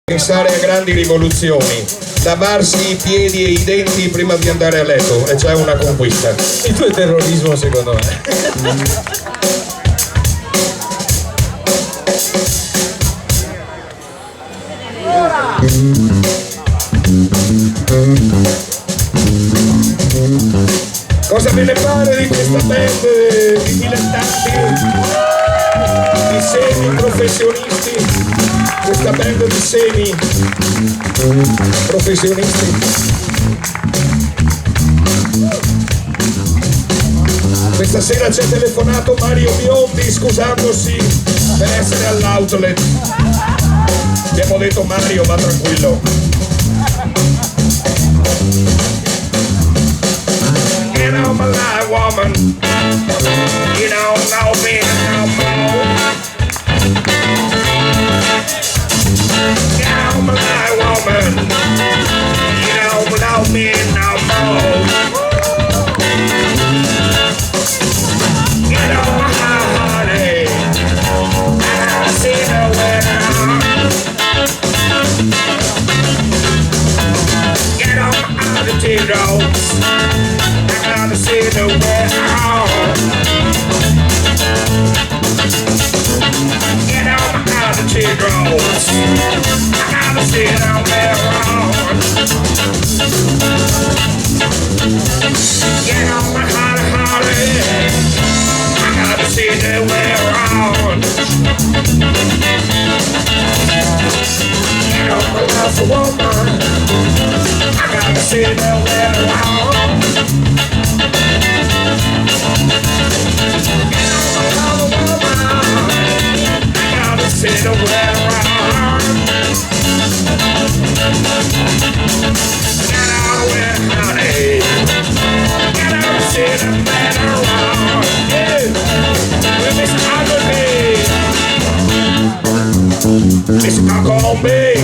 Pensare a grandi rivoluzioni, lavarsi i piedi e i denti prima di andare a letto, è già una conquista. Il tuo è terrorismo, secondo me. Cosa ve ne pare di questa band di dilettanti, di semi professionisti? Questa band di semi professionisti. Questa sera ci ha telefonato Mario Biondi scusandosi per essere all'outlet. Abbiamo detto: Mario, va tranquillo. Get on my line, woman. You don't know me no more. Get on my line, woman. You don't know me no more. Get on my line, honey. I don't see no winner. Get on my attitude, I gotta see the way out. Get on my altitude roads. I gotta see the way out. Get on my holly. I gotta see the way around. Get on my love for woman. I gotta see the way around. Sit around. Get out with honey. Get out and sit around. Yeah, with Miss Aldo Miss Cocco Marinoni.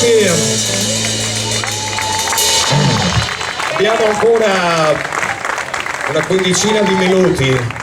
ragazzi, abbiamo ancora una quindicina di minuti